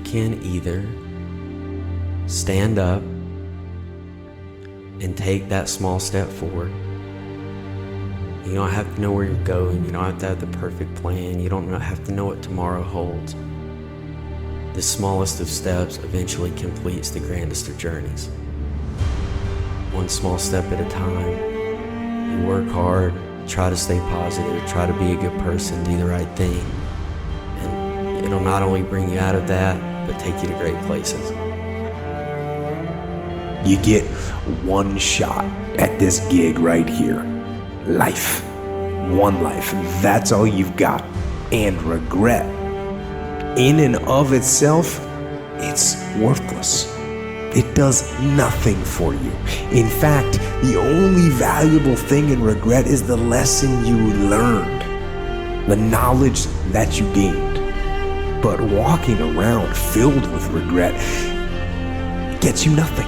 can either stand up and take that small step forward. You don't have to know where you're going. You don't have to have the perfect plan. You don't have to know what tomorrow holds. The smallest of steps eventually completes the grandest of journeys. One small step at a time. You work hard, try to stay positive, try to be a good person, do the right thing. And it'll not only bring you out of that, but take you to great places. You get one shot at this gig right here. Life. One life. That's all you've got. And regret, in and of itself, it's worthless. It does nothing for you. In fact, the only valuable thing in regret is the lesson you learned, the knowledge that you gained. But walking around filled with regret gets you nothing.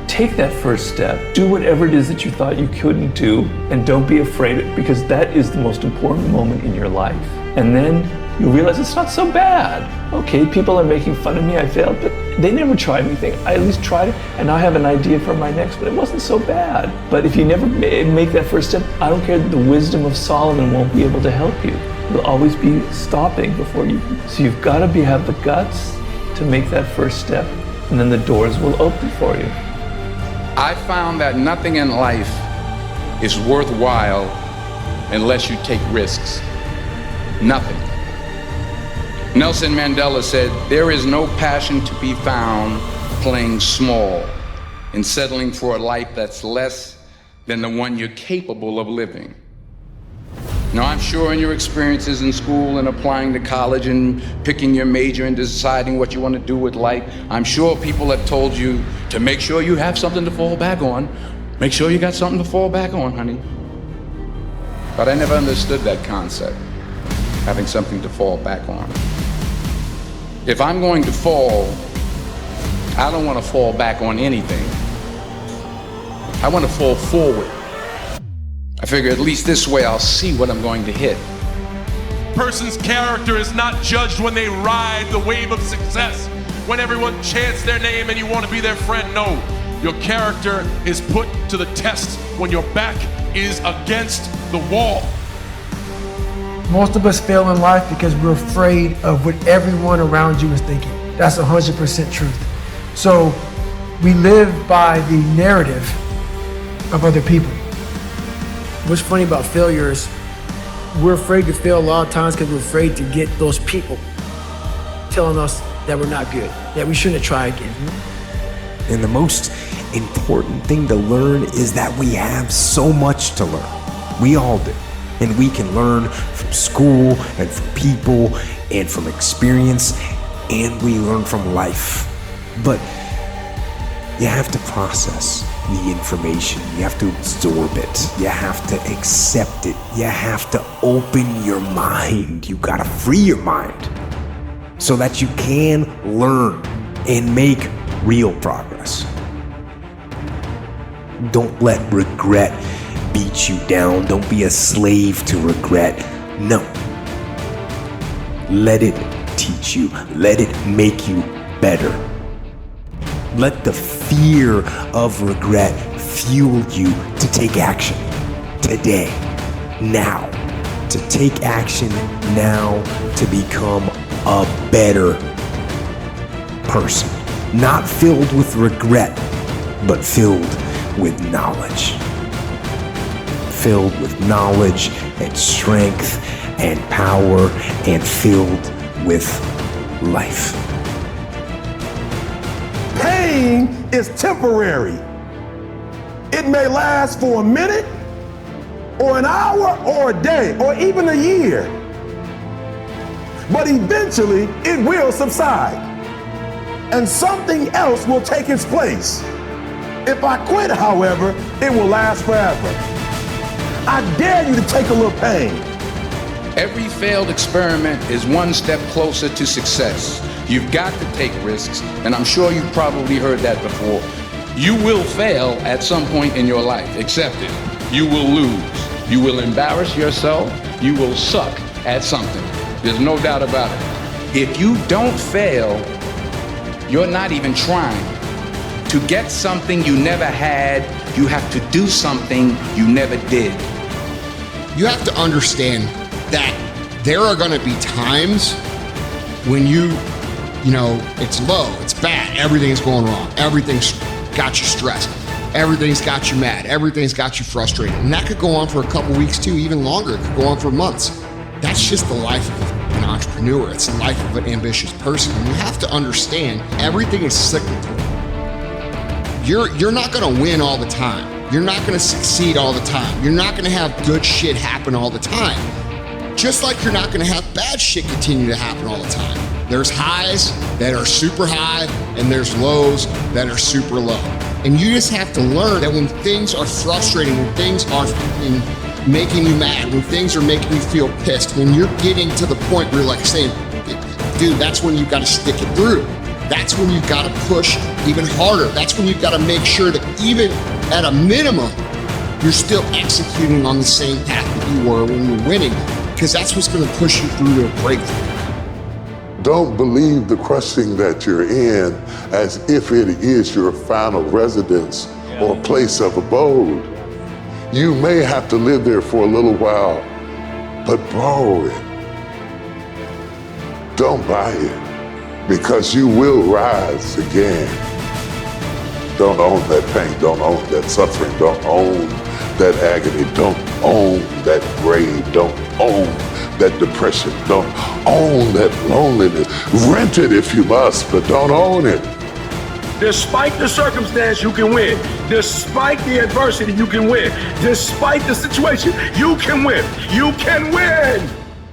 Take that first step. Do whatever it is that you thought you couldn't do, and don't be afraid, because that is the most important moment in your life. And then you realize it's not so bad. Okay, people are making fun of me, I failed, but they never tried anything. I at least tried it, and now I have an idea for my next, but it wasn't so bad. But if you never make that first step, I don't care, the wisdom of Solomon won't be able to help you. It'll always be stopping before you. So you've got to have the guts to make that first step, and then the doors will open for you. I found that nothing in life is worthwhile unless you take risks. Nothing. Nelson Mandela said, "There is no passion to be found playing small and settling for a life that's less than the one you're capable of living." Now, I'm sure in your experiences in school and applying to college and picking your major and deciding what you want to do with life, I'm sure people have told you to make sure you have something to fall back on. Make sure you got something to fall back on, honey. But I never understood that concept, having something to fall back on. If I'm going to fall, I don't want to fall back on anything. I want to fall forward. I figure at least this way I'll see what I'm going to hit. Person's character is not judged when they ride the wave of success, when everyone chants their name and you want to be their friend. No, your character is put to the test when your back is against the wall. Most of us fail in life because we're afraid of what everyone around you is thinking. That's 100% truth. So we live by the narrative of other people. What's funny about failure is we're afraid to fail a lot of times because we're afraid to get those people telling us that we're not good, that we shouldn't try again. And the most important thing to learn is that we have so much to learn. We all do. And we can learn from school and from people and from experience, and we learn from life. But you have to process the information. You have to absorb it. You have to accept it. You have to open your mind. You gotta free your mind so that you can learn and make real progress. Don't let regret beat you down. Don't be a slave to regret. No. Let it teach you. Let it make you better. Let the fear of regret fuel you to take action today, now. To take action now to become a better person. Not filled with regret, but filled with knowledge. Filled with knowledge and strength and power and filled with life. Pain is temporary. It may last for a minute or an hour or a day or even a year. But eventually it will subside and something else will take its place. If I quit, however, it will last forever. I dare you to take a little pain. Every failed experiment is one step closer to success. You've got to take risks, and I'm sure you've probably heard that before. You will fail at some point in your life. Accept it. You will lose. You will embarrass yourself. You will suck at something. There's no doubt about it. If you don't fail, you're not even trying. To get something you never had, you have to do something you never did. You have to understand that there are going to be times when you know, it's low, it's bad, everything's going wrong, everything's got you stressed, everything's got you mad, everything's got you frustrated. And that could go on for a couple weeks too, even longer. It could go on for months. That's just the life of an entrepreneur. It's the life of an ambitious person. And you have to understand everything is cyclical. You're not going to win all the time. You're not going to succeed all the time. You're not going to have good shit happen all the time. Just like you're not going to have bad shit continue to happen all the time. There's highs that are super high and there's lows that are super low. And you just have to learn that when things are frustrating, when things are making you mad, when things are making you feel pissed, when you're getting to the point where you're like saying, dude, that's when you've got to stick it through. That's when you've got to push even harder. That's when you've got to make sure that even at a minimum, you're still executing on the same path that you were when you were winning, because that's what's going to push you through to a breakthrough. Don't believe the crushing that you're in as if it is your final residence or place of abode. You may have to live there for a little while, but borrow it. Don't buy it, because you will rise again. Don't own that pain, don't own that suffering, don't own that agony, don't own that grave, don't own that depression, don't own that loneliness. Rent it if you must, but don't own it. Despite the circumstance, you can win. Despite the adversity, you can win. Despite the situation, you can win. You can win.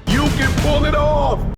You can pull it off.